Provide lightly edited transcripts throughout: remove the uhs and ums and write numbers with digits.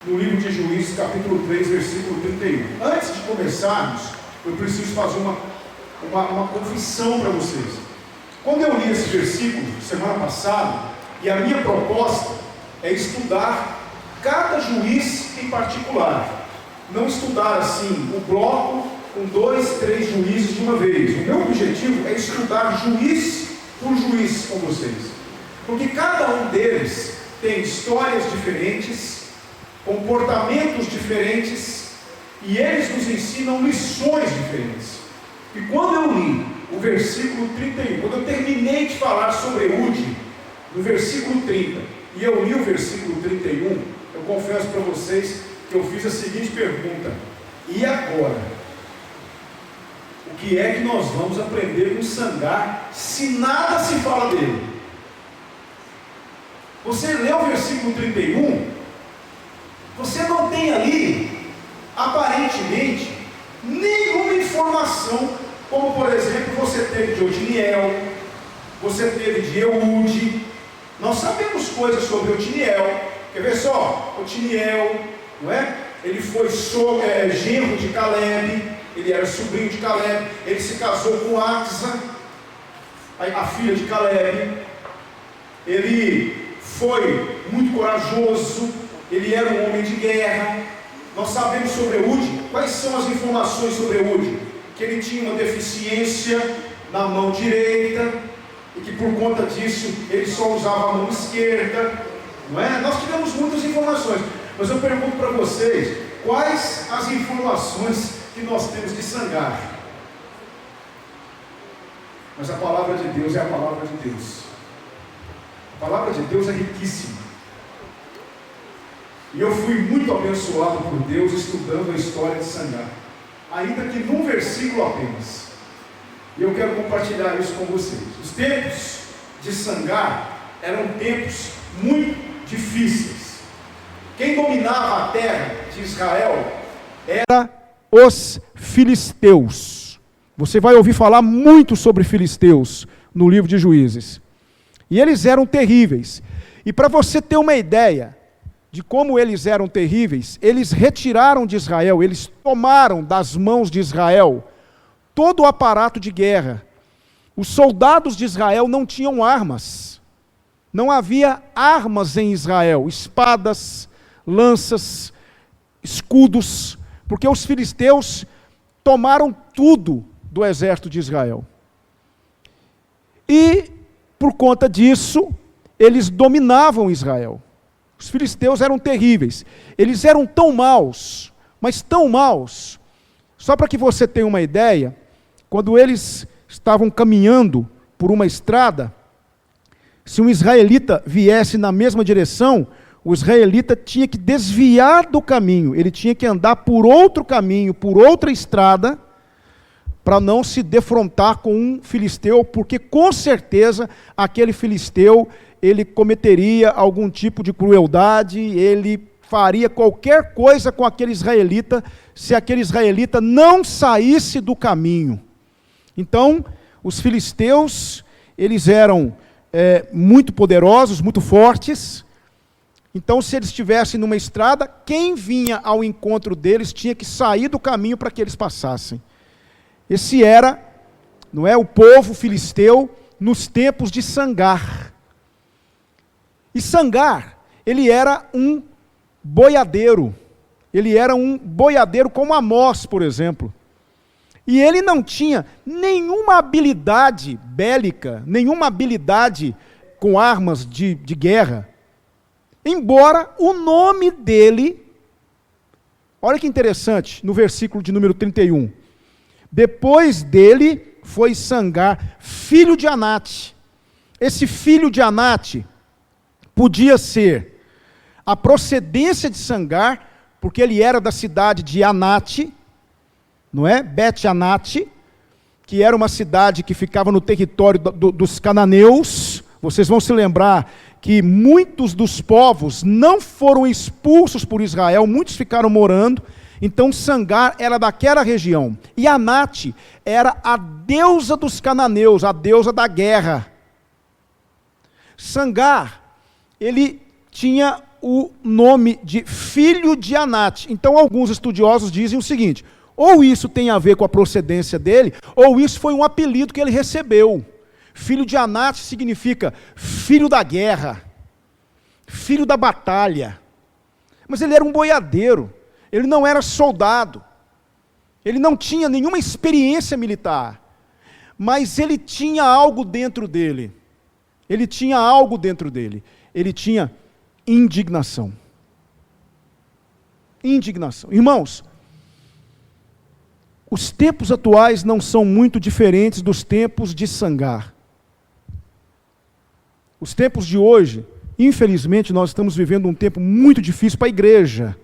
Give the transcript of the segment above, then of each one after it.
no livro de Juízes, capítulo 3, versículo 31. Antes de começarmos, eu preciso fazer uma confissão para vocês. Quando eu li esse versículo semana passada, e a minha proposta é estudar cada juiz em particular, não estudar assim o bloco com 2, 3 juízes de uma vez. O meu objetivo é estudar juiz por juiz com vocês, porque cada um deles tem histórias diferentes, comportamentos diferentes, e eles nos ensinam lições diferentes. E quando eu li o versículo 31, quando eu terminei de falar sobre Eude, no versículo 30, e eu li o versículo 31, eu confesso para vocês que eu fiz a seguinte pergunta: e agora? O que é que nós vamos aprender com Sangar, se nada se fala dele? Você lê o versículo 31, você não tem ali, aparentemente, nenhuma informação, como por exemplo, você teve de Otiniel, você teve de Eude. Nós sabemos coisas sobre Otiniel. Quer ver só? Otiniel, não é? Ele foi genro de Caleb, ele era sobrinho de Caleb, ele se casou com Axa, a filha de Caleb. Ele foi muito corajoso, ele era um homem de guerra. Nós sabemos sobre Eude. Quais são as informações sobre Eude? Que ele tinha uma deficiência na mão direita, e que por conta disso ele só usava a mão esquerda, não é? Nós tivemos muitas informações, mas eu pergunto para vocês, quais as informações que nós temos de Sangar? Mas a palavra de Deus é a palavra de Deus. A palavra de Deus é riquíssima. E eu fui muito abençoado por Deus estudando a história de Sangar, ainda que num versículo apenas. E eu quero compartilhar isso com vocês. Os tempos de Sangar eram tempos muito difíceis. Quem dominava a terra de Israel era os filisteus. Você vai ouvir falar muito sobre filisteus no livro de Juízes. E eles eram terríveis. E para você ter uma ideia de como eles eram terríveis, eles retiraram de Israel, eles tomaram das mãos de Israel todo o aparato de guerra. Os soldados de Israel não tinham armas. Não havia armas em Israel, espadas, lanças, escudos, porque os filisteus tomaram tudo do exército de Israel. E, por conta disso, eles dominavam Israel. Os filisteus eram terríveis. Eles eram tão maus, mas tão maus. Só para que você tenha uma ideia, quando eles estavam caminhando por uma estrada, se um israelita viesse na mesma direção, o israelita tinha que desviar do caminho, ele tinha que andar por outro caminho, por outra estrada, para não se defrontar com um filisteu, porque com certeza aquele filisteu, ele cometeria algum tipo de crueldade, ele faria qualquer coisa com aquele israelita, se aquele israelita não saísse do caminho. Então, os filisteus, eles eram muito poderosos, muito fortes. Então, se eles estivessem numa estrada, quem vinha ao encontro deles tinha que sair do caminho para que eles passassem. Esse era, não é, o povo filisteu nos tempos de Sangar. E Sangar, ele era um boiadeiro. Ele era um boiadeiro como Amós, por exemplo. E ele não tinha nenhuma habilidade bélica, nenhuma habilidade com armas de guerra. Embora o nome dele, olha que interessante, no versículo de número 31. Depois dele foi Sangar, filho de Anate. Esse filho de Anate podia ser a procedência de Sangar, porque ele era da cidade de Anate, não é? Bet-Anate, que era uma cidade que ficava no território dos cananeus. Vocês vão se lembrar que muitos dos povos não foram expulsos por Israel, muitos ficaram morando. Então Sangar era daquela região. E Anate era a deusa dos cananeus, a deusa da guerra. Sangar, ele tinha o nome de filho de Anate. Então, alguns estudiosos dizem o seguinte: ou isso tem a ver com a procedência dele, ou isso foi um apelido que ele recebeu. Filho de Anate significa filho da guerra, filho da batalha. Mas ele era um boiadeiro, ele não era soldado, ele não tinha nenhuma experiência militar, mas ele tinha algo dentro dele. Ele tinha algo dentro dele. Ele tinha indignação. Indignação. Irmãos, os tempos atuais não são muito diferentes dos tempos de Sangar. Os tempos de hoje, infelizmente, nós estamos vivendo um tempo muito difícil para a igreja.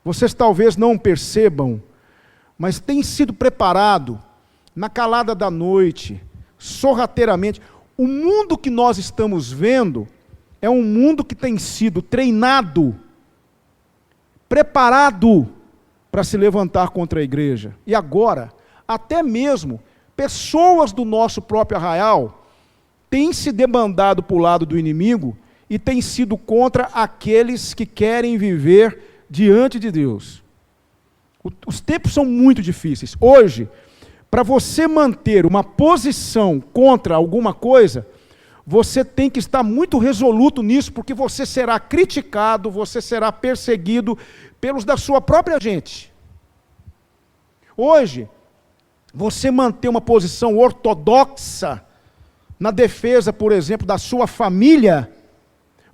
Vocês talvez não percebam, mas tem sido preparado, na calada da noite, sorrateiramente. O mundo que nós estamos vendo é um mundo que tem sido treinado, preparado para se levantar contra a igreja. E agora, até mesmo, pessoas do nosso próprio arraial têm se debandado para o lado do inimigo e têm sido contra aqueles que querem viver diante de Deus. Os tempos são muito difíceis. Hoje, para você manter uma posição contra alguma coisa, você tem que estar muito resoluto nisso, porque você será criticado, você será perseguido pelos da sua própria gente. Hoje, você manter uma posição ortodoxa na defesa, por exemplo, da sua família,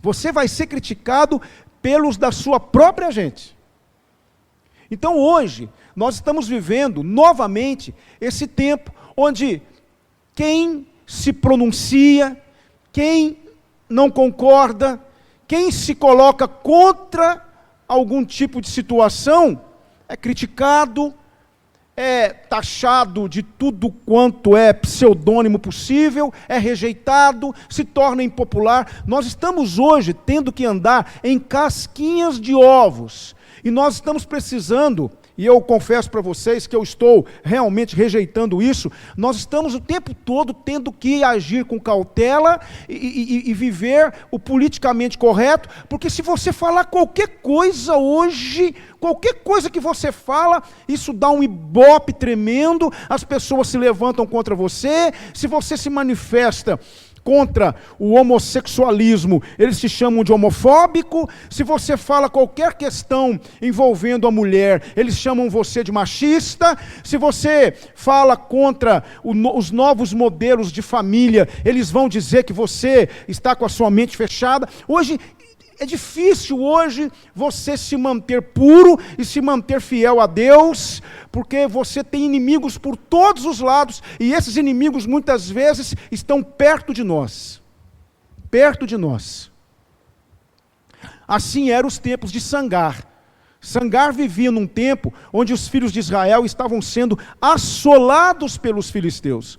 você vai ser criticado pelos da sua própria gente. Então hoje, nós estamos vivendo novamente esse tempo onde quem se pronuncia, quem não concorda, quem se coloca contra algum tipo de situação, é criticado, é taxado de tudo quanto é pseudônimo possível, é rejeitado, se torna impopular. Nós estamos hoje tendo que andar em casquinhas de ovos, e nós estamos precisando, e eu confesso para vocês que eu estou realmente rejeitando isso, nós estamos o tempo todo tendo que agir com cautela e viver o politicamente correto, porque se você falar qualquer coisa hoje, qualquer coisa que você fala, isso dá um ibope tremendo, as pessoas se levantam contra você. Se você se manifesta contra o homossexualismo, eles se chamam de homofóbico. Se você fala qualquer questão envolvendo a mulher, eles chamam você de machista. Se você fala contra os novos modelos de família, eles vão dizer que você está com a sua mente fechada. Hoje, é difícil hoje você se manter puro e se manter fiel a Deus, porque você tem inimigos por todos os lados, e esses inimigos muitas vezes estão perto de nós. Perto de nós. Assim eram os tempos de Sangar. Sangar vivia num tempo onde os filhos de Israel estavam sendo assolados pelos filisteus.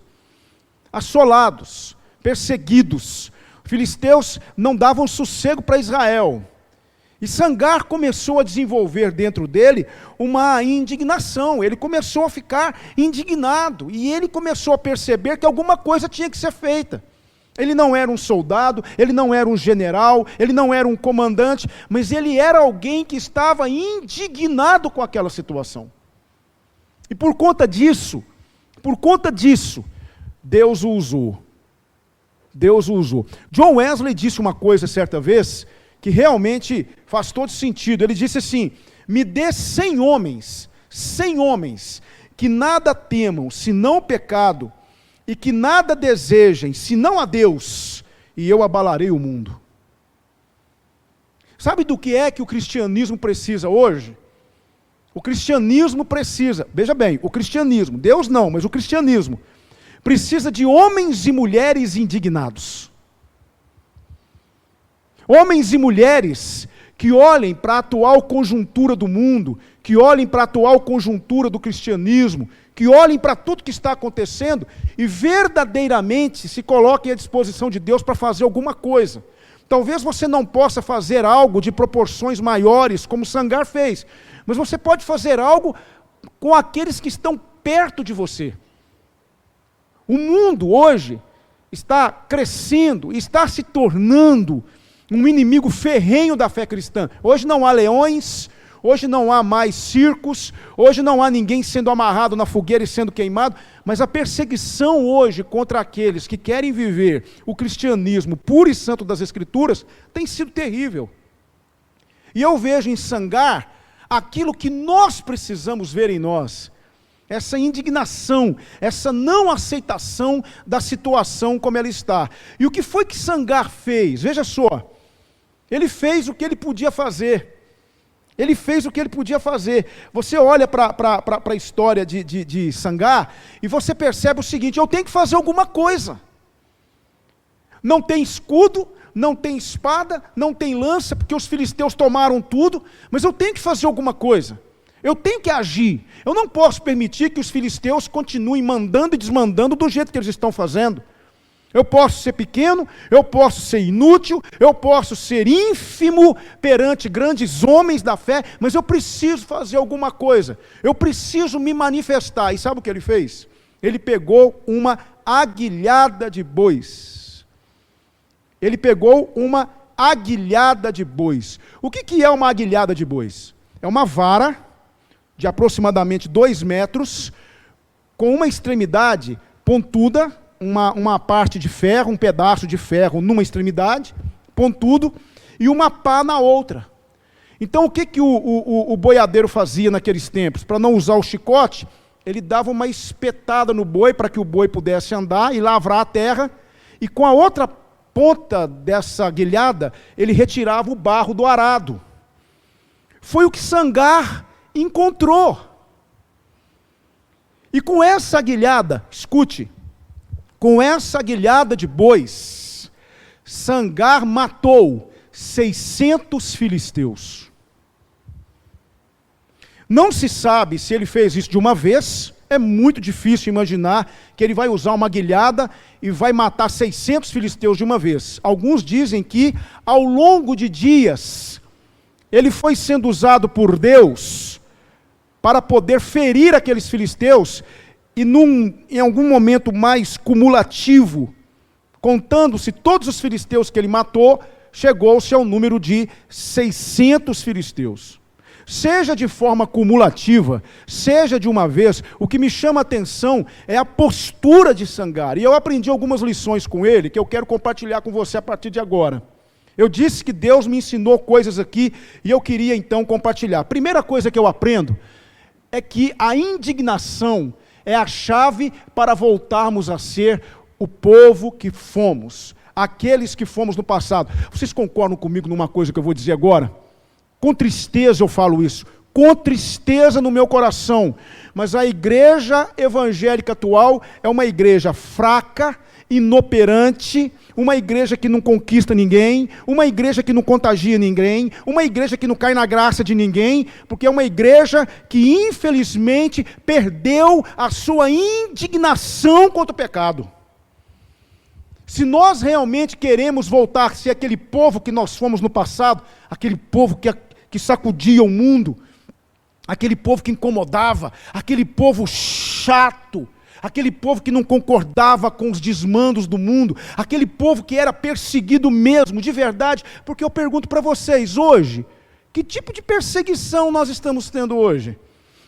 Assolados, perseguidos. Filisteus não davam sossego para Israel. E Sangar começou a desenvolver dentro dele uma indignação. Ele começou a ficar indignado. E ele começou a perceber que alguma coisa tinha que ser feita. Ele não era um soldado, ele não era um general, ele não era um comandante, mas ele era alguém que estava indignado com aquela situação. E por conta disso, Deus o usou. Deus o usou. John Wesley disse uma coisa certa vez, que realmente faz todo sentido. Ele disse assim: me dê 100 homens, que nada temam, senão o pecado, e que nada desejem, senão a Deus, e eu abalarei o mundo. Sabe do que é que o cristianismo precisa hoje? O cristianismo precisa, veja bem, o cristianismo, Deus não, mas o cristianismo, precisa de homens e mulheres indignados. Homens e mulheres que olhem para a atual conjuntura do mundo, que olhem para a atual conjuntura do cristianismo, que olhem para tudo que está acontecendo e verdadeiramente se coloquem à disposição de Deus para fazer alguma coisa. Talvez você não possa fazer algo de proporções maiores, como Sangar fez, mas você pode fazer algo com aqueles que estão perto de você. O mundo hoje está crescendo, está se tornando um inimigo ferrenho da fé cristã. Hoje não há leões, hoje não há mais circos, hoje não há ninguém sendo amarrado na fogueira e sendo queimado, mas a perseguição hoje contra aqueles que querem viver o cristianismo puro e santo das Escrituras tem sido terrível. E eu vejo em Sangar aquilo que nós precisamos ver em nós, essa indignação, essa não aceitação da situação como ela está. E o que foi que Sangar fez? Veja só, ele fez o que ele podia fazer. Ele fez o que ele podia fazer. Você olha para a história de Sangar e você percebe o seguinte: eu tenho que fazer alguma coisa. Não tem escudo, não tem espada, não tem lança, porque os filisteus tomaram tudo, mas eu tenho que fazer alguma coisa. Eu tenho que agir. Eu não posso permitir que os filisteus continuem mandando e desmandando do jeito que eles estão fazendo. Eu posso ser pequeno, eu posso ser inútil, eu posso ser ínfimo perante grandes homens da fé, mas eu preciso fazer alguma coisa. Eu preciso me manifestar. E sabe o que ele fez? Ele pegou uma aguilhada de bois. Ele pegou uma aguilhada de bois. O que é uma aguilhada de bois? É uma vara de aproximadamente 2 metros, com uma extremidade pontuda, uma parte de ferro, um pedaço de ferro numa extremidade, pontudo, e uma pá na outra. Então o que o boiadeiro fazia naqueles tempos? Para não usar o chicote, ele dava uma espetada no boi, para que o boi pudesse andar e lavrar a terra, e com a outra ponta dessa aguilhada, ele retirava o barro do arado. Foi o que Sangar encontrou. E com essa aguilhada, escute, com essa aguilhada de bois, Sangar matou 600 filisteus. Não se sabe se ele fez isso de uma vez. É muito difícil imaginar que ele vai usar uma aguilhada e vai matar 600 filisteus de uma vez. Alguns dizem que, ao longo de dias, ele foi sendo usado por Deus para poder ferir aqueles filisteus, e em algum momento mais cumulativo, contando-se todos os filisteus que ele matou, chegou-se ao número de 600 filisteus. Seja de forma cumulativa, seja de uma vez, o que me chama a atenção é a postura de Sangar. E eu aprendi algumas lições com ele, que eu quero compartilhar com você a partir de agora. Eu disse que Deus me ensinou coisas aqui, e eu queria então compartilhar. A primeira coisa que eu aprendo é que a indignação é a chave para voltarmos a ser o povo que fomos, aqueles que fomos no passado. Vocês concordam comigo numa coisa que eu vou dizer agora? Com tristeza eu falo isso, com tristeza no meu coração, mas a igreja evangélica atual é uma igreja fraca, inoperante, uma igreja que não conquista ninguém, uma igreja que não contagia ninguém, uma igreja que não cai na graça de ninguém, porque é uma igreja que infelizmente perdeu a sua indignação contra o pecado. Se nós realmente queremos voltar a ser aquele povo que nós fomos no passado, aquele povo que sacudia o mundo, aquele povo que incomodava, aquele povo chato, aquele povo que não concordava com os desmandos do mundo, aquele povo que era perseguido mesmo, de verdade, porque eu pergunto para vocês hoje, que tipo de perseguição nós estamos tendo hoje?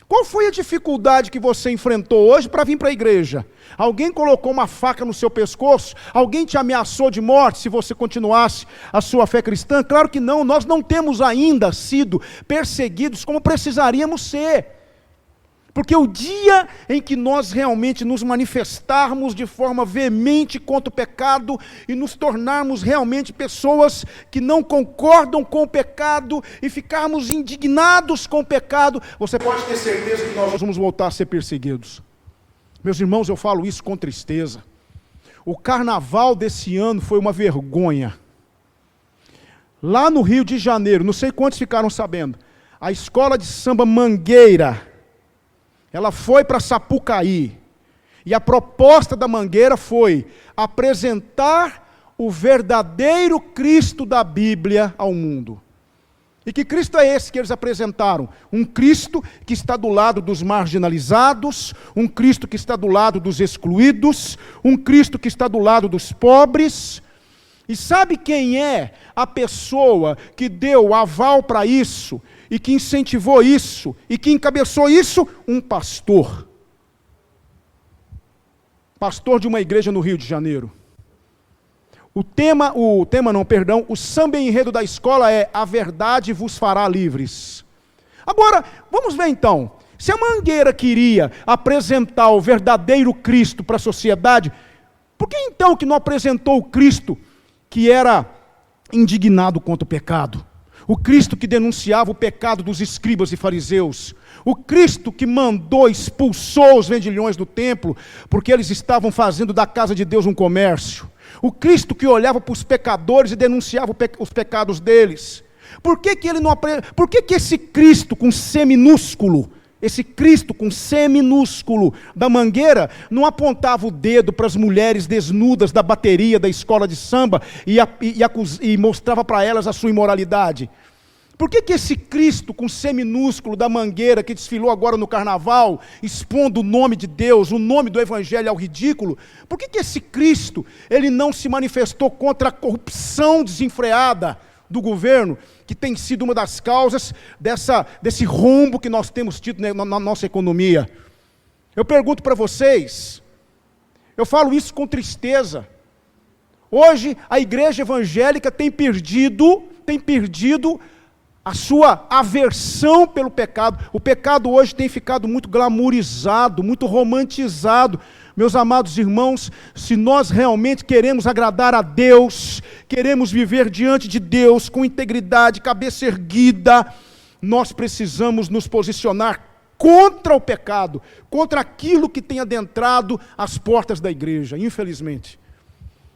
Qual foi a dificuldade que você enfrentou hoje para vir para a igreja? Alguém colocou uma faca no seu pescoço? Alguém te ameaçou de morte se você continuasse a sua fé cristã? Claro que não, nós não temos ainda sido perseguidos como precisaríamos ser. Porque o dia em que nós realmente nos manifestarmos de forma veemente contra o pecado e nos tornarmos realmente pessoas que não concordam com o pecado e ficarmos indignados com o pecado, você pode ter certeza que nós vamos voltar a ser perseguidos. Meus irmãos, eu falo isso com tristeza. O carnaval desse ano foi uma vergonha. Lá no Rio de Janeiro, não sei quantos ficaram sabendo, a escola de samba Mangueira, ela foi para Sapucaí, e a proposta da Mangueira foi apresentar o verdadeiro Cristo da Bíblia ao mundo. E que Cristo é esse que eles apresentaram? Um Cristo que está do lado dos marginalizados, um Cristo que está do lado dos excluídos, um Cristo que está do lado dos pobres, E sabe quem é a pessoa que deu aval para isso, e que incentivou isso, e que encabeçou isso? Um pastor. Pastor de uma igreja no Rio de Janeiro. O samba enredo da escola é "A verdade vos fará livres". Agora, vamos ver então, se a Mangueira queria apresentar o verdadeiro Cristo para a sociedade, por que então que não apresentou o Cristo que era indignado contra o pecado? O Cristo que denunciava o pecado dos escribas e fariseus. O Cristo que expulsou os vendilhões do templo, porque eles estavam fazendo da casa de Deus um comércio. O Cristo que olhava para os pecadores e denunciava os pecados deles. Por que esse Cristo com C minúsculo, da Mangueira, não apontava o dedo para as mulheres desnudas da bateria da escola de samba e mostrava para elas a sua imoralidade? Por que esse Cristo com C minúsculo da Mangueira, que desfilou agora no carnaval, expondo o nome de Deus, o nome do Evangelho ao ridículo, por que esse Cristo, ele não se manifestou contra a corrupção desenfreada do governo, que tem sido uma das causas desse rombo que nós temos tido na nossa economia? Eu pergunto para vocês, eu falo isso com tristeza. Hoje a igreja evangélica tem perdido a sua aversão pelo pecado. O pecado hoje tem ficado muito glamourizado, muito romantizado. Meus amados irmãos, se nós realmente queremos agradar a Deus, queremos viver diante de Deus com integridade, cabeça erguida, nós precisamos nos posicionar contra o pecado, contra aquilo que tem adentrado as portas da igreja, infelizmente.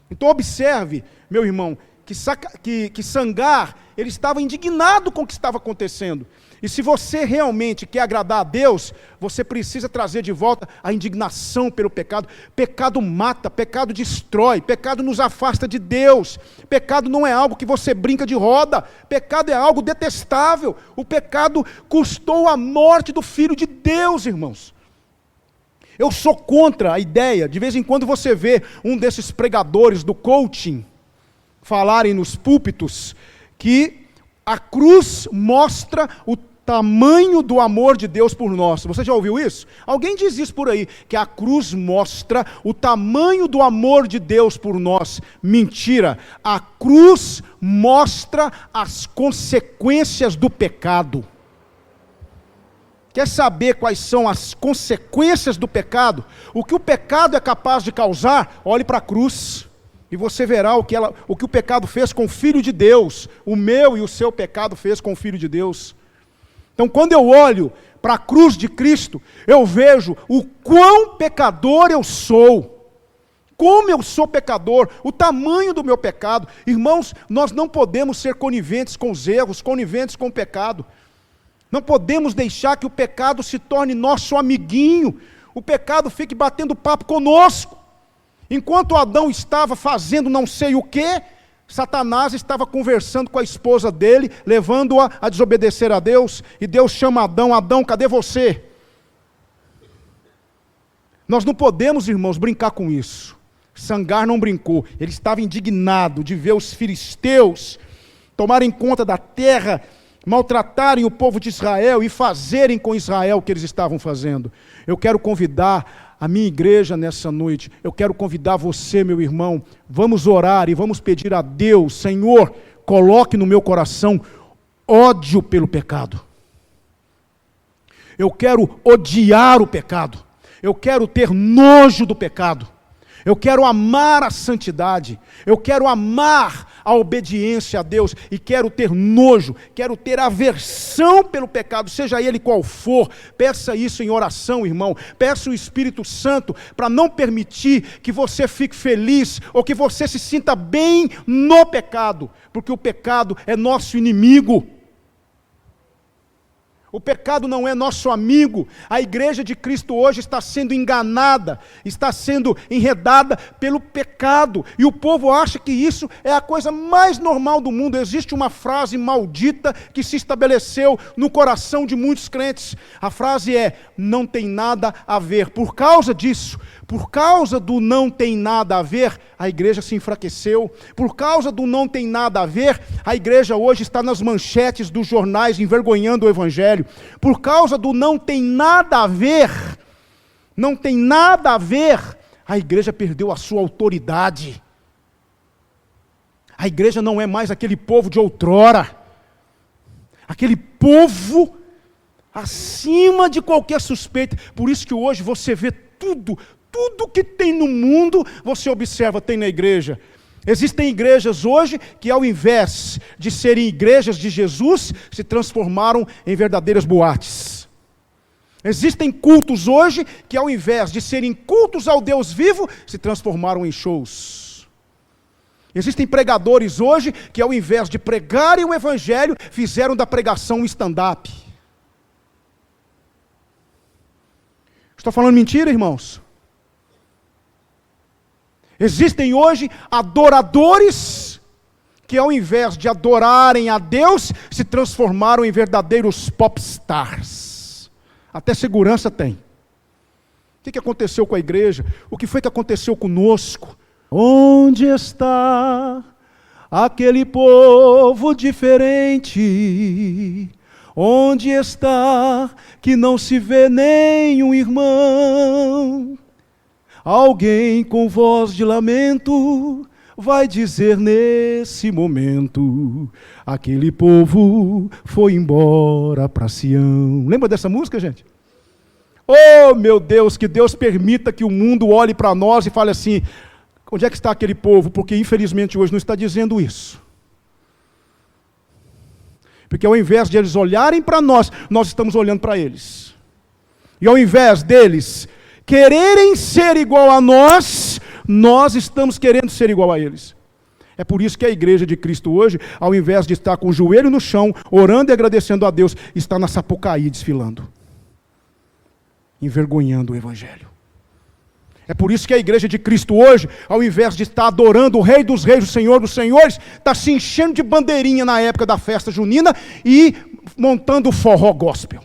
Então observe, meu irmão, que Sangar, ele estava indignado com o que estava acontecendo. E se você realmente quer agradar a Deus, você precisa trazer de volta a indignação pelo pecado. Pecado mata, pecado destrói, pecado nos afasta de Deus. Pecado não é algo que você brinca de roda, pecado é algo detestável. O pecado custou a morte do Filho de Deus, irmãos. Eu sou contra a ideia, de vez em quando você vê um desses pregadores do coaching falarem nos púlpitos que a cruz mostra o tamanho do amor de Deus por nós. Você já ouviu isso? Alguém diz isso por aí, que a cruz mostra o tamanho do amor de Deus por nós. Mentira! A cruz mostra as consequências do pecado. Quer saber quais são as consequências do pecado? O que o pecado é capaz de causar? Olhe para a cruz. E você verá o que o pecado fez com o Filho de Deus. O meu e o seu pecado fez com o Filho de Deus. Então, quando eu olho para a cruz de Cristo, eu vejo o quão pecador eu sou. Como eu sou pecador, o tamanho do meu pecado. Irmãos, nós não podemos ser coniventes com os erros, coniventes com o pecado. Não podemos deixar que o pecado se torne nosso amiguinho. O pecado fique batendo papo conosco. Enquanto Adão estava fazendo não sei o quê, Satanás estava conversando com a esposa dele, levando-a a desobedecer a Deus, e Deus chama Adão: Adão, cadê você? Nós não podemos, irmãos, brincar com isso. Sangar não brincou, ele estava indignado de ver os filisteus tomarem conta da terra, maltratarem o povo de Israel e fazerem com Israel o que eles estavam fazendo. Eu quero convidar a minha igreja nessa noite, eu quero convidar você, meu irmão, vamos orar e vamos pedir a Deus: Senhor, coloque no meu coração ódio pelo pecado. Eu quero odiar o pecado, eu quero ter nojo do pecado, eu quero amar a santidade, eu quero amar a obediência a Deus, e quero ter nojo, quero ter aversão pelo pecado, seja ele qual for. Peça isso em oração, irmão. Peça o Espírito Santo para não permitir que você fique feliz, ou que você se sinta bem no pecado, porque o pecado é nosso inimigo. O pecado não é nosso amigo. A igreja de Cristo hoje está sendo enganada, está sendo enredada pelo pecado. E o povo acha que isso é a coisa mais normal do mundo. Existe uma frase maldita que se estabeleceu no coração de muitos crentes. A frase é: não tem nada a ver. Por causa disso, por causa do não tem nada a ver, a igreja se enfraqueceu. Por causa do não tem nada a ver, a igreja hoje está nas manchetes dos jornais envergonhando o evangelho. Por causa do não tem nada a ver, não tem nada a ver, a igreja perdeu a sua autoridade. A igreja não é mais aquele povo de outrora, aquele povo acima de qualquer suspeita. Por isso que hoje você vê tudo que tem no mundo, você observa, tem na igreja. Existem igrejas hoje que, ao invés de serem igrejas de Jesus, se transformaram em verdadeiras boates. Existem cultos hoje que, ao invés de serem cultos ao Deus vivo, se transformaram em shows. Existem pregadores hoje que, ao invés de pregarem o evangelho, fizeram da pregação um stand-up. Estou falando mentira, irmãos? Existem hoje adoradores que, ao invés de adorarem a Deus, se transformaram em verdadeiros popstars. Até segurança tem. O que aconteceu com a igreja? O que foi que aconteceu conosco? Onde está aquele povo diferente? Onde está que não se vê nenhum irmão? Alguém com voz de lamento vai dizer nesse momento: aquele povo foi embora para Sião. Lembra dessa música, gente? Oh, meu Deus, que Deus permita que o mundo olhe para nós e fale assim: onde é que está aquele povo? Porque infelizmente hoje não está dizendo isso. Porque ao invés de eles olharem para nós, nós estamos olhando para eles. E ao invés deles quererem ser igual a nós, nós estamos querendo ser igual a eles. É por isso que a igreja de Cristo hoje, ao invés de estar com o joelho no chão, orando e agradecendo a Deus, está na Sapucaí desfilando, envergonhando o evangelho. É por isso que a igreja de Cristo hoje, ao invés de estar adorando o Rei dos Reis, o Senhor dos Senhores, está se enchendo de bandeirinha na época da festa junina e montando forró gospel.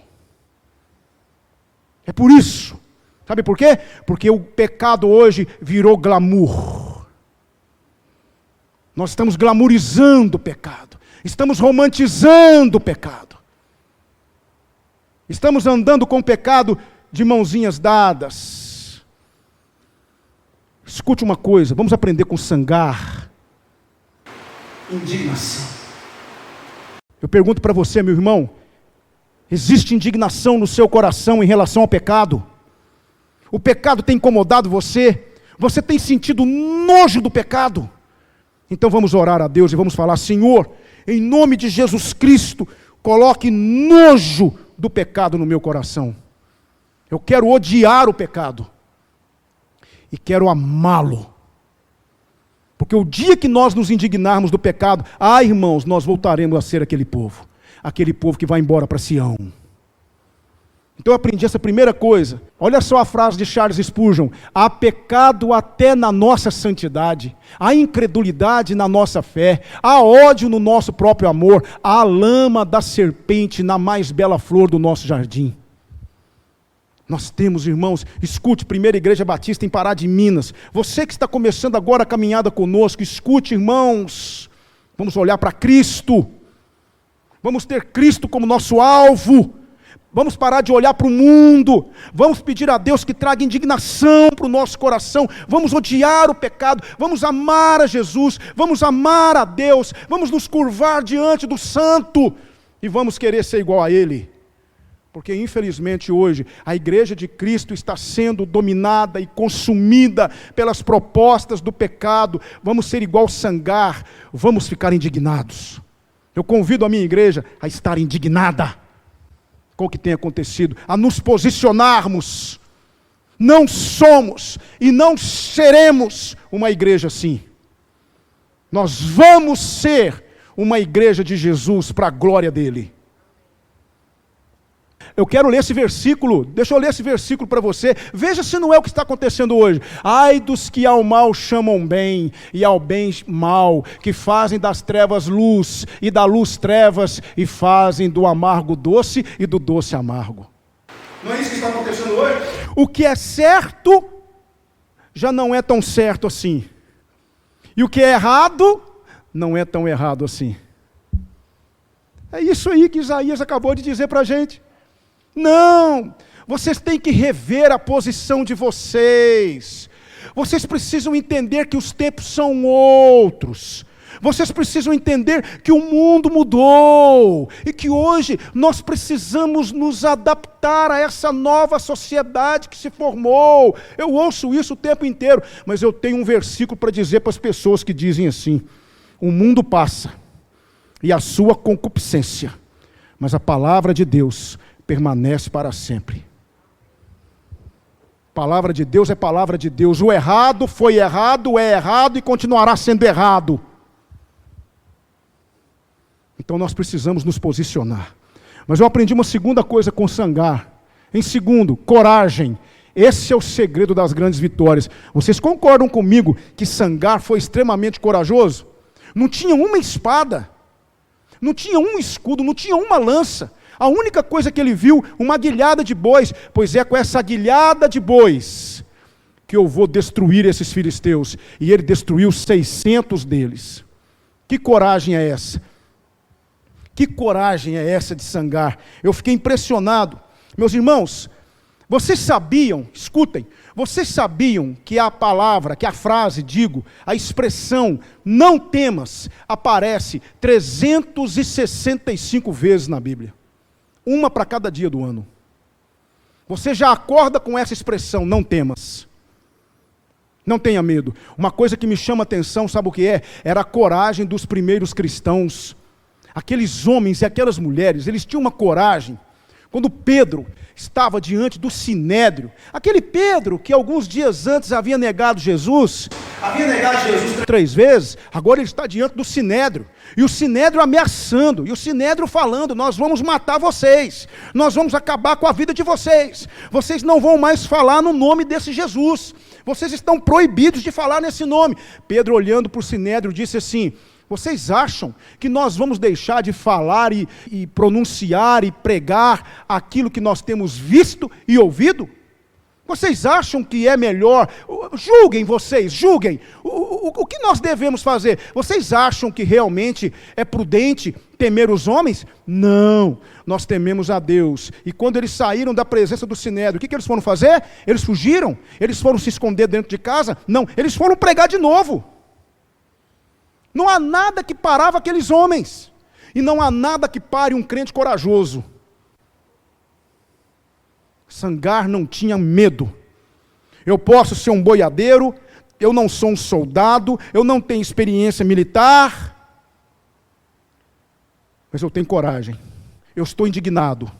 É por isso. Sabe por quê? Porque o pecado hoje virou glamour. Nós estamos glamourizando o pecado. Estamos romantizando o pecado. Estamos andando com o pecado de mãozinhas dadas. Escute uma coisa, vamos aprender com Sangar. Indignação. Eu pergunto para você, meu irmão, existe indignação no seu coração em relação ao pecado? O pecado tem incomodado você? Você tem sentido nojo do pecado? Então vamos orar a Deus e vamos falar: Senhor, em nome de Jesus Cristo, coloque nojo do pecado no meu coração. Eu quero odiar o pecado e quero amá-lo. Porque o dia que nós nos indignarmos do pecado, irmãos, nós voltaremos a ser aquele povo que vai embora para Sião. Então eu aprendi essa primeira coisa. Olha só a frase de Charles Spurgeon: há pecado até na nossa santidade, há incredulidade na nossa fé, há ódio no nosso próprio amor, há lama da serpente na mais bela flor do nosso jardim. Nós temos, irmãos, escute, Primeira Igreja Batista em Pará de Minas. Você que está começando agora a caminhada conosco, escute, irmãos, vamos olhar para Cristo. Vamos ter Cristo como nosso alvo. Vamos parar de olhar para o mundo. Vamos pedir a Deus que traga indignação para o nosso coração. Vamos odiar o pecado. Vamos amar a Jesus. Vamos amar a Deus. Vamos nos curvar diante do Santo. E vamos querer ser igual a Ele. Porque infelizmente hoje a igreja de Cristo está sendo dominada e consumida pelas propostas do pecado. Vamos ser igual Sangar. Vamos ficar indignados. Eu convido a minha igreja a estar indignada com o que tem acontecido, a nos posicionarmos. Não somos e não seremos uma igreja assim. Nós vamos ser uma igreja de Jesus para a glória dele. Eu quero ler esse versículo, deixa eu ler esse versículo para você, veja se não é o que está acontecendo hoje. Ai dos que ao mal chamam bem, e ao bem mal, que fazem das trevas luz, e da luz trevas, e fazem do amargo doce, e do doce amargo. Não é isso que está acontecendo hoje? O que é certo, já não é tão certo assim. E o que é errado, não é tão errado assim. É isso aí que Isaías acabou de dizer para a gente. Não, vocês têm que rever a posição de vocês. Vocês precisam entender que os tempos são outros. Vocês precisam entender que o mundo mudou e que hoje nós precisamos nos adaptar a essa nova sociedade que se formou. Eu ouço isso o tempo inteiro, mas eu tenho um versículo para dizer para as pessoas que dizem assim: o mundo passa e a sua concupiscência, mas a palavra de Deus permanece para sempre. Palavra de Deus é palavra de Deus. O errado foi errado, é errado e continuará sendo errado. Então nós precisamos nos posicionar. Mas eu aprendi uma segunda coisa com Sangar. Em segundo, coragem. Esse é o segredo das grandes vitórias. Vocês concordam comigo que Sangar foi extremamente corajoso? Não tinha uma espada, não tinha um escudo, não tinha uma lança. A única coisa que ele viu, uma aguilhada de bois. Pois é com essa aguilhada de bois que eu vou destruir esses filisteus. E ele destruiu 600 deles. Que coragem é essa? Que coragem é essa de Sangar? Eu fiquei impressionado. Meus irmãos, vocês sabiam, escutem, vocês sabiam que a palavra, que a frase, a expressão, não temas, aparece 365 vezes na Bíblia. Uma para cada dia do ano. Você já acorda com essa expressão, não temas. Não tenha medo. Uma coisa que me chama a atenção, sabe o que é? Era a coragem dos primeiros cristãos. Aqueles homens e aquelas mulheres, eles tinham uma coragem. Quando Pedro estava diante do Sinédrio, aquele Pedro que alguns dias antes havia negado Jesus 3 vezes, agora ele está diante do Sinédrio, e o Sinédrio ameaçando, e o Sinédrio falando: nós vamos matar vocês, nós vamos acabar com a vida de vocês não vão mais falar no nome desse Jesus, vocês estão proibidos de falar nesse nome. Pedro, olhando para o Sinédrio, disse assim: vocês acham que nós vamos deixar de falar e pronunciar e pregar aquilo que nós temos visto e ouvido? Vocês acham que é melhor? Julguem vocês, julguem. O que nós devemos fazer? Vocês acham que realmente é prudente temer os homens? Não, nós tememos a Deus. E quando eles saíram da presença do Sinédrio, o que eles foram fazer? Eles fugiram? Eles foram se esconder dentro de casa? Não, eles foram pregar de novo. Não há nada que parava aqueles homens. E não há nada que pare um crente corajoso. Sangar não tinha medo. Eu posso ser um boiadeiro, eu não sou um soldado, eu não tenho experiência militar, mas eu tenho coragem. Eu estou indignado.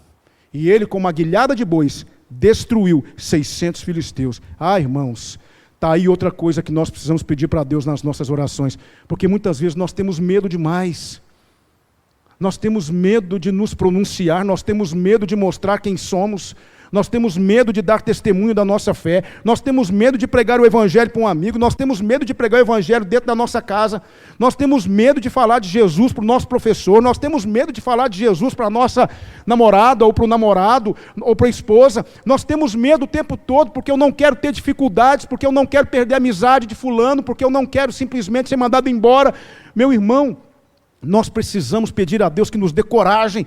E ele, com uma aguilhada de bois, destruiu 600 filisteus. Ah, irmãos, está aí outra coisa que nós precisamos pedir para Deus nas nossas orações, porque muitas vezes nós temos medo demais, nós temos medo de nos pronunciar, nós temos medo de mostrar quem somos, nós temos medo de dar testemunho da nossa fé, nós temos medo de pregar o Evangelho para um amigo, nós temos medo de pregar o Evangelho dentro da nossa casa, nós temos medo de falar de Jesus para o nosso professor, nós temos medo de falar de Jesus para a nossa namorada, ou para o namorado, ou para a esposa, nós temos medo o tempo todo, porque eu não quero ter dificuldades, porque eu não quero perder a amizade de fulano, porque eu não quero simplesmente ser mandado embora. Meu irmão, nós precisamos pedir a Deus que nos dê coragem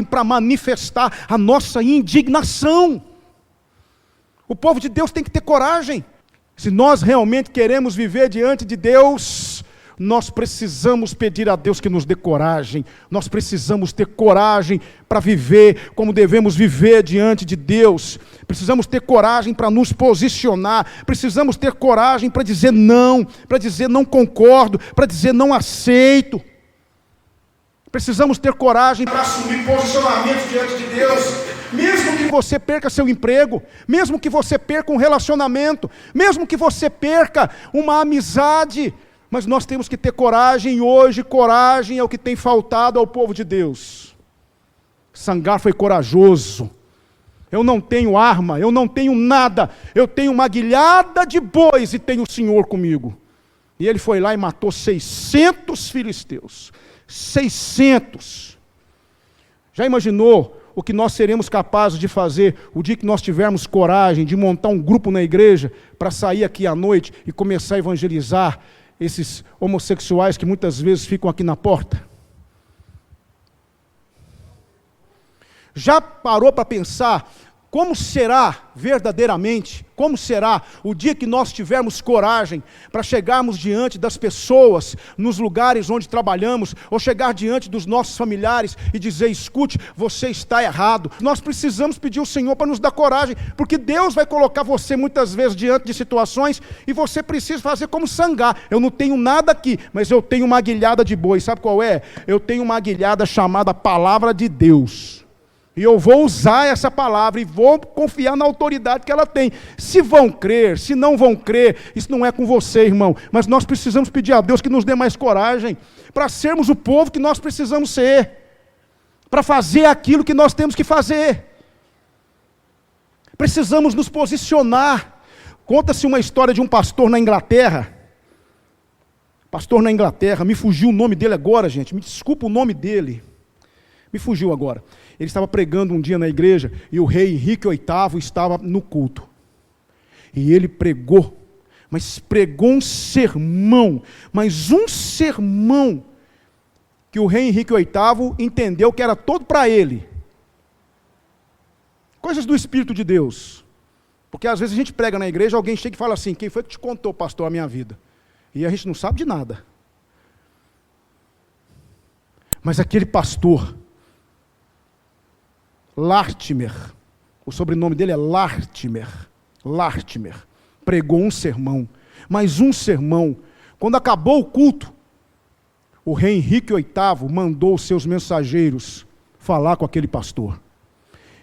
para manifestar a nossa indignação. O povo de Deus tem que ter coragem. Se nós realmente queremos viver diante de Deus, nós precisamos pedir a Deus que nos dê coragem. Nós precisamos ter coragem para viver como devemos viver diante de Deus. Precisamos ter coragem para nos posicionar. Precisamos ter coragem para dizer não concordo, para dizer não aceito. Precisamos ter coragem para assumir posicionamentos diante de Deus, mesmo que você perca seu emprego, mesmo que você perca um relacionamento, mesmo que você perca uma amizade, mas nós temos que ter coragem, e hoje coragem é o que tem faltado ao povo de Deus. Sangar foi corajoso. Eu não tenho arma, eu não tenho nada, eu tenho uma guilhada de bois e tenho o Senhor comigo. E ele foi lá e matou 600 filisteus. 600. Já imaginou o que nós seremos capazes de fazer o dia que nós tivermos coragem de montar um grupo na igreja para sair aqui à noite e começar a evangelizar esses homossexuais que muitas vezes ficam aqui na porta? Já parou para pensar como será verdadeiramente, como será o dia que nós tivermos coragem para chegarmos diante das pessoas, nos lugares onde trabalhamos, ou chegar diante dos nossos familiares e dizer: escute, você está errado. Nós precisamos pedir ao Senhor para nos dar coragem, porque Deus vai colocar você muitas vezes diante de situações e você precisa fazer como Sangar. Eu não tenho nada aqui, mas eu tenho uma guilhada de boi. Sabe qual é? Eu tenho uma guilhada chamada Palavra de Deus. E eu vou usar essa palavra e vou confiar na autoridade que ela tem. Se vão crer, se não vão crer, isso não é com você, irmão. Mas nós precisamos pedir a Deus que nos dê mais coragem para sermos o povo que nós precisamos ser, para fazer aquilo que nós temos que fazer. Precisamos nos posicionar. Conta-se uma história de um pastor na Inglaterra. Pastor na Inglaterra, me fugiu o nome dele agora, gente. Me desculpa o nome dele. Me fugiu agora. Ele estava pregando um dia na igreja e o rei Henrique VIII estava no culto. E ele pregou, mas pregou um sermão, mas um sermão que o rei Henrique VIII entendeu que era todo para ele. Coisas do Espírito de Deus. Porque às vezes a gente prega na igreja, alguém chega e fala assim: quem foi que te contou, pastor, a minha vida? E a gente não sabe de nada. Mas aquele pastor, Latimer, o sobrenome dele é Latimer, pregou um sermão, mais um sermão. Quando acabou o culto, o rei Henrique VIII mandou os seus mensageiros falar com aquele pastor.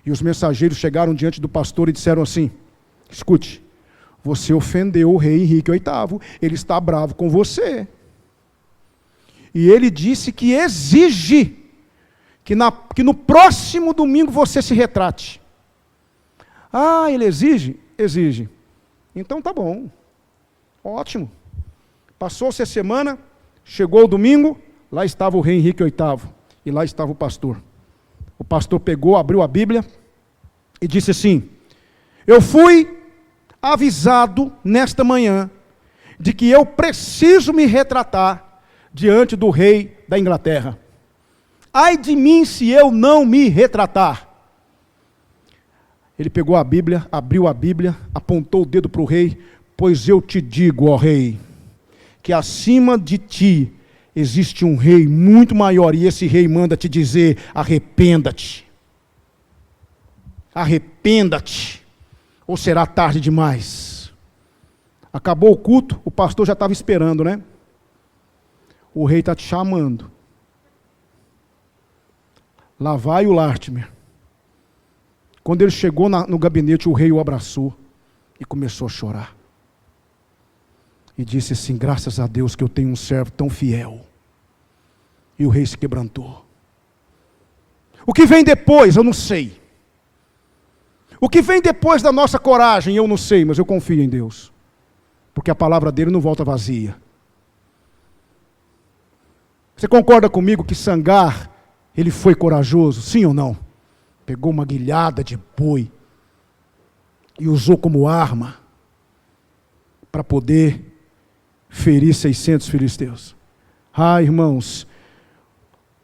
E os mensageiros chegaram diante do pastor e disseram assim: escute, você ofendeu o rei Henrique VIII, ele está bravo com você. E ele disse que exige que no próximo domingo você se retrate. Ah, ele exige? Exige. Então tá bom. Ótimo. Passou-se a semana, chegou o domingo, lá estava o rei Henrique VIII, e lá estava o pastor. O pastor pegou, abriu a Bíblia, e disse assim: eu fui avisado nesta manhã, de que eu preciso me retratar diante do rei da Inglaterra. Ai de mim se eu não me retratar. Ele pegou a Bíblia, abriu a Bíblia, apontou o dedo para o rei: pois eu te digo, ó rei, que acima de ti existe um rei muito maior, e esse rei manda te dizer: arrependa-te. Arrependa-te, ou será tarde demais. Acabou o culto, o pastor já estava esperando, né? O rei está te chamando. Lá vai o Latimer. Quando ele chegou no gabinete, o rei o abraçou e começou a chorar. E disse assim: graças a Deus que eu tenho um servo tão fiel. E o rei se quebrantou. O que vem depois, eu não sei. O que vem depois da nossa coragem, eu não sei, mas eu confio em Deus. Porque a palavra dele não volta vazia. Você concorda comigo que Sangar, ele foi corajoso, sim ou não? Pegou uma guilhada de boi e usou como arma para poder ferir 600 filisteus. Ah, irmãos,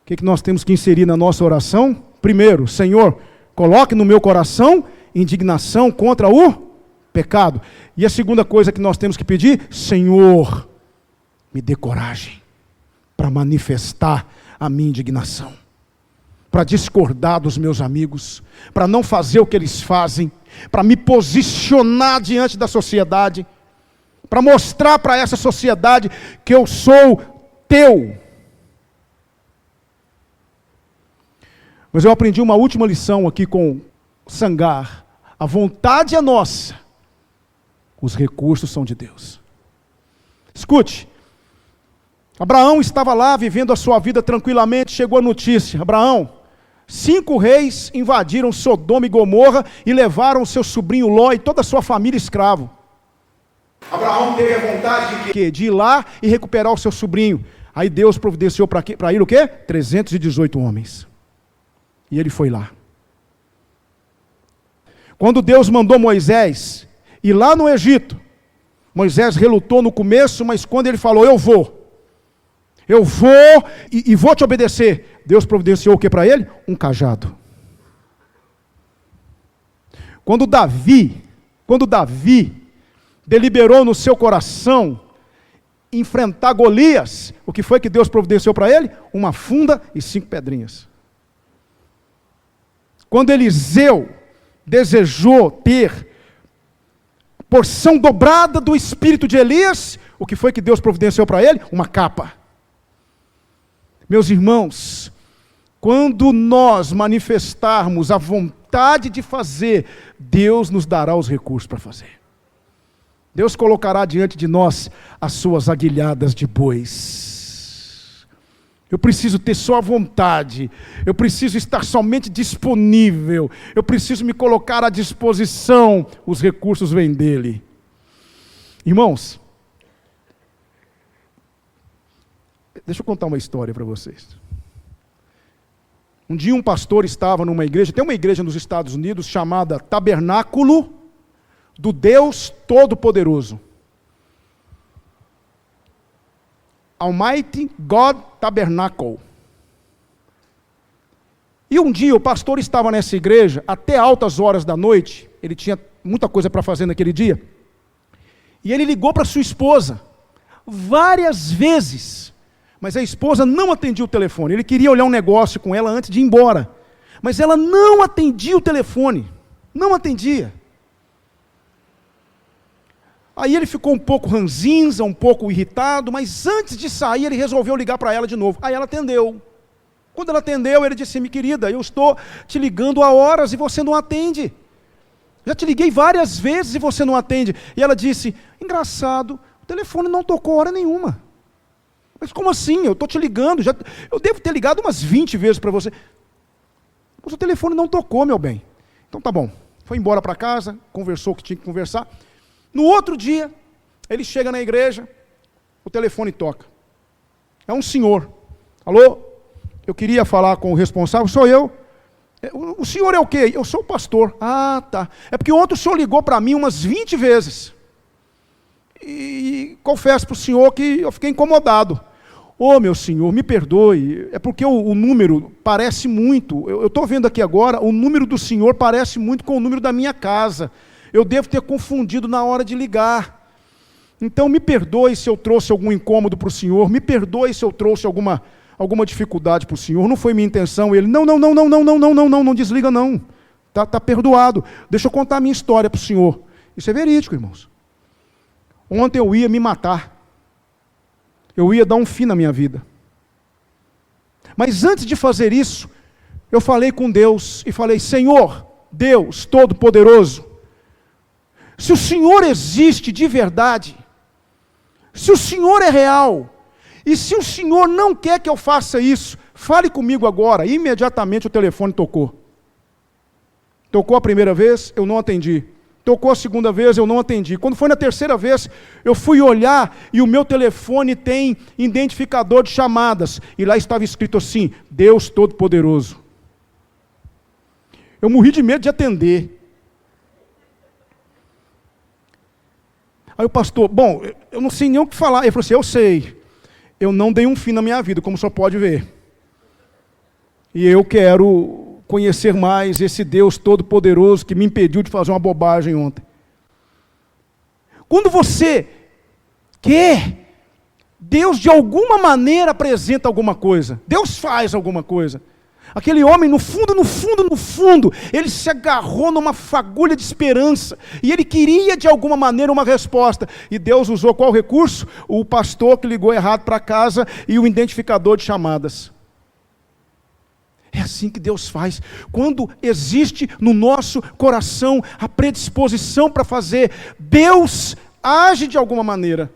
o que nós temos que inserir na nossa oração? Primeiro, Senhor, coloque no meu coração indignação contra o pecado. E a segunda coisa que nós temos que pedir: Senhor, me dê coragem para manifestar a minha indignação, para discordar dos meus amigos, para não fazer o que eles fazem, para me posicionar diante da sociedade, para mostrar para essa sociedade que eu sou teu. Mas eu aprendi uma última lição aqui com Sangar: a vontade é nossa, os recursos são de Deus. Escute, Abraão estava lá vivendo a sua vida tranquilamente, chegou a notícia: Abraão, 5 reis invadiram Sodoma e Gomorra e levaram seu sobrinho Ló e toda a sua família escravo. Abraão teve a vontade de ir lá e recuperar o seu sobrinho. Aí Deus providenciou para ir o quê? 318 homens. E ele foi lá. Quando Deus mandou Moisés ir lá no Egito, Moisés relutou no começo, mas quando ele falou, eu vou e vou te obedecer, Deus providenciou o que para ele? Um cajado. Quando Davi deliberou no seu coração enfrentar Golias, o que foi que Deus providenciou para ele? Uma funda e 5 pedrinhas. Quando Eliseu desejou ter porção dobrada do espírito de Elias, o que foi que Deus providenciou para ele? Uma capa. Meus irmãos, quando nós manifestarmos a vontade de fazer, Deus nos dará os recursos para fazer. Deus colocará diante de nós as suas aguilhadas de bois. Eu preciso ter só a vontade, eu preciso estar somente disponível, eu preciso me colocar à disposição, os recursos vêm dele. Irmãos, deixa eu contar uma história para vocês. Um dia um pastor estava numa igreja, tem uma igreja nos Estados Unidos chamada Tabernáculo do Deus Todo-Poderoso. Almighty God Tabernacle. E um dia o pastor estava nessa igreja, até altas horas da noite, ele tinha muita coisa para fazer naquele dia, e ele ligou para sua esposa, várias vezes, mas a esposa não atendia o telefone. Ele queria olhar um negócio com ela antes de ir embora, mas ela não atendia o telefone, não atendia. Aí ele ficou um pouco ranzinza, um pouco irritado, mas antes de sair ele resolveu ligar para ela de novo. Aí ela atendeu. Quando ela atendeu, ele disse, minha querida, eu estou te ligando há horas e você não atende. Já te liguei várias vezes e você não atende. E ela disse, engraçado, o telefone não tocou hora nenhuma. Mas como assim? Eu estou te ligando, eu devo ter ligado umas 20 vezes para você. Mas o telefone não tocou, meu bem. Então tá bom. Foi embora para casa, conversou o que tinha que conversar. No outro dia, ele chega na igreja, o telefone toca. É um senhor. Alô? Eu queria falar com o responsável, sou eu. O senhor é o quê? Eu sou o pastor. Ah, tá. É porque ontem o senhor ligou para mim umas 20 vezes. E confesso para o senhor que eu fiquei incomodado. Ô, meu senhor, me perdoe, é porque o número parece muito, eu estou vendo aqui agora, o número do senhor parece muito com o número da minha casa. Eu devo ter confundido na hora de ligar. Então me perdoe se eu trouxe algum incômodo para o senhor, me perdoe se eu trouxe alguma dificuldade para o senhor, não foi minha intenção. Ele, não desliga não, tá perdoado. Deixa eu contar a minha história para o senhor. Isso é verídico, irmãos. Ontem eu ia me matar, eu ia dar um fim na minha vida. Mas antes de fazer isso, eu falei com Deus e falei, Senhor, Deus Todo-Poderoso, se o Senhor existe de verdade, se o Senhor é real, e se o Senhor não quer que eu faça isso, fale comigo agora. Imediatamente o telefone tocou. Tocou a primeira vez, eu não atendi. Tocou a segunda vez, eu não atendi. Quando foi na terceira vez, eu fui olhar e o meu telefone tem identificador de chamadas. E lá estava escrito assim, Deus Todo-Poderoso. Eu morri de medo de atender. Aí o pastor, bom, eu não sei nem o que falar. Ele falou assim, eu sei, eu não dei um fim na minha vida, como o senhor pode ver. E eu quero conhecer mais esse Deus Todo-Poderoso que me impediu de fazer uma bobagem ontem. Quando você quer, Deus de alguma maneira apresenta alguma coisa. Deus faz alguma coisa. Aquele homem, no fundo, ele se agarrou numa fagulha de esperança, e ele queria de alguma maneira uma resposta, e Deus usou qual recurso? O pastor que ligou errado para casa, e o identificador de chamadas. É assim que Deus faz, quando existe no nosso coração a predisposição para fazer, Deus age de alguma maneira.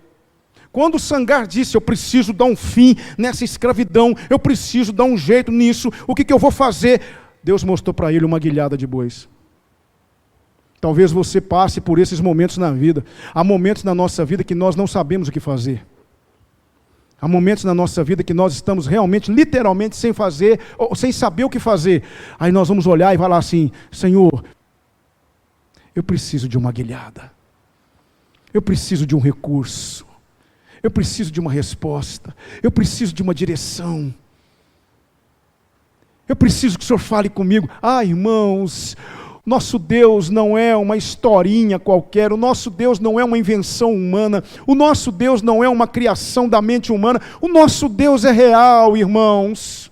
Quando Sangar disse, eu preciso dar um fim nessa escravidão, eu preciso dar um jeito nisso, o que eu vou fazer? Deus mostrou para ele uma guilhada de bois. Talvez você passe por esses momentos na vida. Há momentos na nossa vida que nós não sabemos o que fazer. Há momentos na nossa vida que nós estamos realmente, literalmente, sem fazer, ou sem saber o que fazer. Aí nós vamos olhar e falar assim, Senhor, eu preciso de uma guilhada. Eu preciso de um recurso. Eu preciso de uma resposta. Eu preciso de uma direção. Eu preciso que o Senhor fale comigo. Irmãos, nosso Deus não é uma historinha qualquer, o nosso Deus não é uma invenção humana, o nosso Deus não é uma criação da mente humana, o nosso Deus é real, irmãos.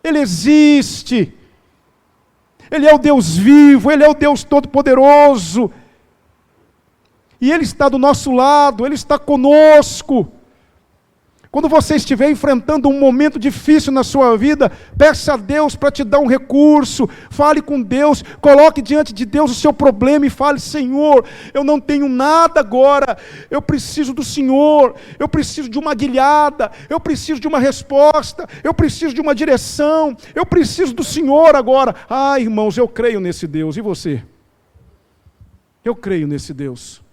Ele existe. Ele é o Deus vivo, Ele é o Deus todo-poderoso. E Ele está do nosso lado, Ele está conosco. Quando você estiver enfrentando um momento difícil na sua vida, peça a Deus para te dar um recurso, fale com Deus, coloque diante de Deus o seu problema e fale, Senhor, eu não tenho nada agora, eu preciso do Senhor, eu preciso de uma guilhada, eu preciso de uma resposta, eu preciso de uma direção, eu preciso do Senhor agora. Irmãos, eu creio nesse Deus, e você? Eu creio nesse Deus.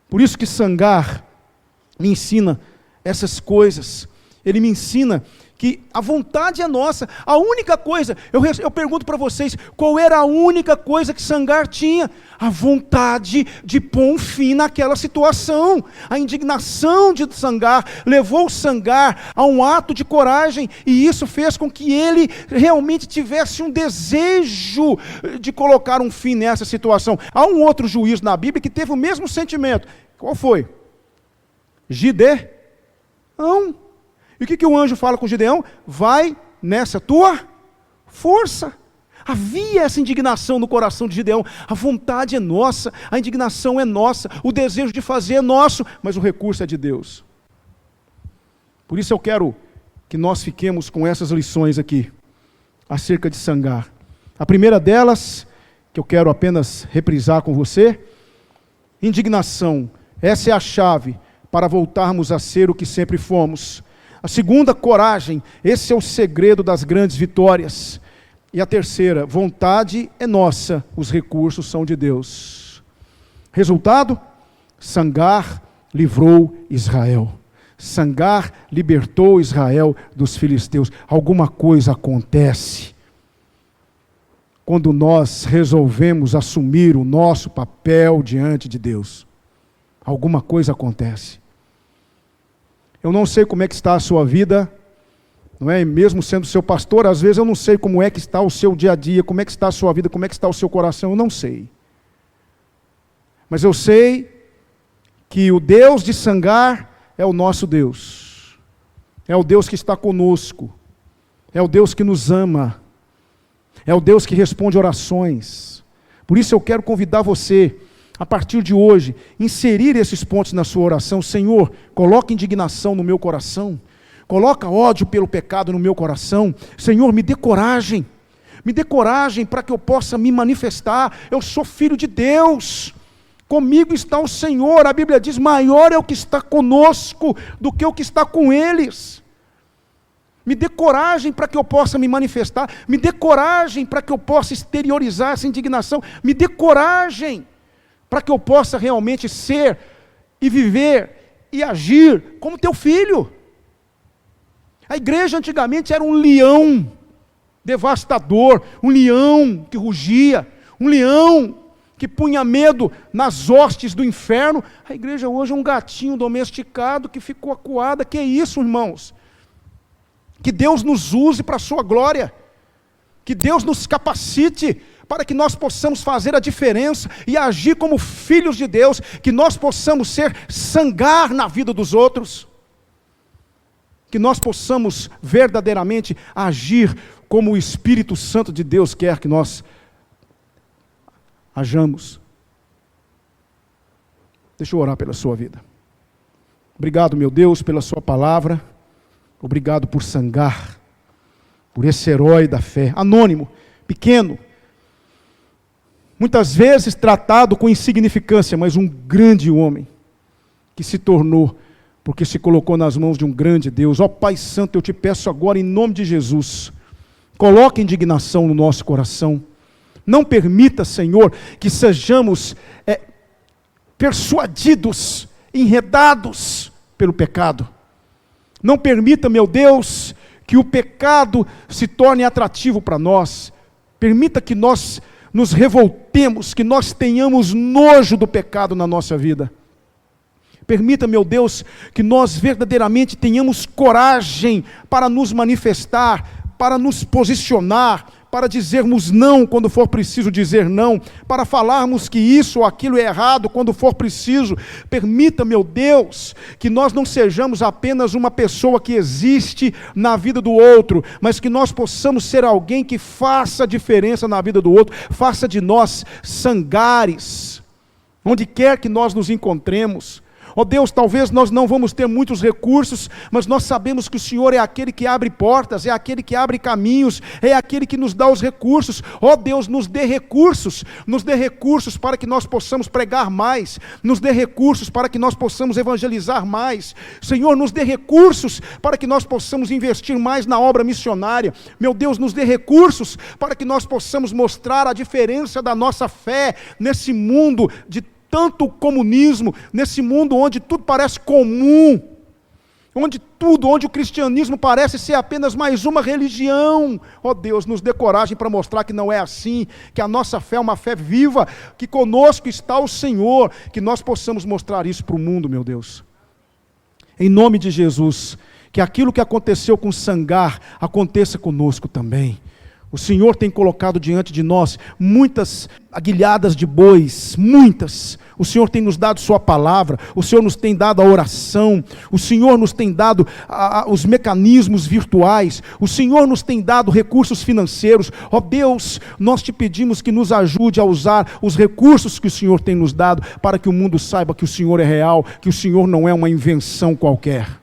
Por isso que Sangar me ensina essas coisas. Ele me ensina que a vontade é nossa. A única coisa, eu pergunto para vocês, qual era a única coisa que Sangar tinha? A vontade de pôr um fim naquela situação. A indignação de Sangar levou Sangar a um ato de coragem, e isso fez com que ele realmente tivesse um desejo de colocar um fim nessa situação. Há um outro juiz na Bíblia que teve o mesmo sentimento. Qual foi? Gideão. E o que o anjo fala com Gideão? Vai nessa tua força. Havia essa indignação no coração de Gideão. A vontade é nossa, a indignação é nossa, o desejo de fazer é nosso, mas o recurso é de Deus. Por isso eu quero que nós fiquemos com essas lições aqui, acerca de Sangar. A primeira delas, que eu quero apenas reprisar com você, indignação. Essa é a chave para voltarmos a ser o que sempre fomos. A segunda, coragem. Esse é o segredo das grandes vitórias. E a terceira, vontade é nossa, os recursos são de Deus. Resultado? Sangar livrou Israel. Sangar libertou Israel dos filisteus. Alguma coisa acontece quando nós resolvemos assumir o nosso papel diante de Deus. Alguma coisa acontece. Eu não sei como é que está a sua vida, não é? Mesmo sendo seu pastor, às vezes eu não sei como é que está o seu dia a dia, como é que está a sua vida, como é que está o seu coração, eu não sei. Mas eu sei que o Deus de Sangar é o nosso Deus. É o Deus que está conosco. É o Deus que nos ama. É o Deus que responde orações. Por isso eu quero convidar você, a partir de hoje, inserir esses pontos na sua oração. Senhor, coloca indignação no meu coração, coloca ódio pelo pecado no meu coração. Senhor, me dê coragem para que eu possa me manifestar. Eu sou filho de Deus, comigo está o Senhor. A Bíblia diz, maior é o que está conosco do que o que está com eles. Me dê coragem para que eu possa me manifestar, me dê coragem para que eu possa exteriorizar essa indignação, me dê coragem para que eu possa realmente ser e viver e agir como teu filho. A igreja antigamente era um leão devastador, um leão que rugia, um leão que punha medo nas hostes do inferno. A igreja hoje é um gatinho domesticado que ficou acuada. Que é isso, irmãos? Que Deus nos use para a sua glória, que Deus nos capacite para que nós possamos fazer a diferença e agir como filhos de Deus, que nós possamos ser Sangar na vida dos outros, que nós possamos verdadeiramente agir como o Espírito Santo de Deus quer que nós hajamos. Deixa eu orar pela sua vida. Obrigado, meu Deus, pela sua palavra. Obrigado por Sangar, por esse herói da fé, anônimo, pequeno, muitas vezes tratado com insignificância, mas um grande homem, que se tornou, porque se colocou nas mãos de um grande Deus. Ó Pai Santo, eu te peço agora, em nome de Jesus, coloque indignação no nosso coração. Não permita, Senhor, que sejamos persuadidos, enredados pelo pecado. Não permita, meu Deus, que o pecado se torne atrativo para nós. Permita que nós nos revoltemos, que nós tenhamos nojo do pecado na nossa vida. Permita, meu Deus, que nós verdadeiramente tenhamos coragem para nos manifestar, para nos posicionar, para dizermos não quando for preciso dizer não, para falarmos que isso ou aquilo é errado quando for preciso. Permita, meu Deus, que nós não sejamos apenas uma pessoa que existe na vida do outro, mas que nós possamos ser alguém que faça a diferença na vida do outro, faça de nós sangares, onde quer que nós nos encontremos. Ó Deus, talvez nós não vamos ter muitos recursos, mas nós sabemos que o Senhor é aquele que abre portas, é aquele que abre caminhos, é aquele que nos dá os recursos. Ó Deus, nos dê recursos para que nós possamos pregar mais, nos dê recursos para que nós possamos evangelizar mais. Senhor, nos dê recursos para que nós possamos investir mais na obra missionária. Meu Deus, nos dê recursos para que nós possamos mostrar a diferença da nossa fé nesse mundo de tanto comunismo, nesse mundo onde tudo parece comum, onde o cristianismo parece ser apenas mais uma religião. Ó Deus, nos dê coragem para mostrar que não é assim, que a nossa fé é uma fé viva, que conosco está o Senhor, que nós possamos mostrar isso para o mundo, meu Deus. Em nome de Jesus, que aquilo que aconteceu com Sangar aconteça conosco também. O Senhor tem colocado diante de nós muitas aguilhadas de bois, muitas. O Senhor tem nos dado sua palavra, o Senhor nos tem dado a oração, o Senhor nos tem dado os mecanismos virtuais, o Senhor nos tem dado recursos financeiros. Ó Deus, nós te pedimos que nos ajude a usar os recursos que o Senhor tem nos dado, para que o mundo saiba que o Senhor é real, que o Senhor não é uma invenção qualquer.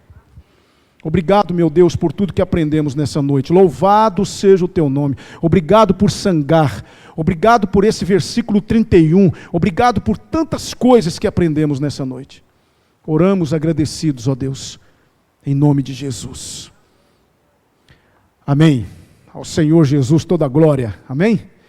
Obrigado, meu Deus, por tudo que aprendemos nessa noite. Louvado seja o teu nome. Obrigado por Sangar. Obrigado por esse versículo 31. Obrigado por tantas coisas que aprendemos nessa noite. Oramos agradecidos, ó Deus, em nome de Jesus. Amém. Ao Senhor Jesus toda a glória. Amém.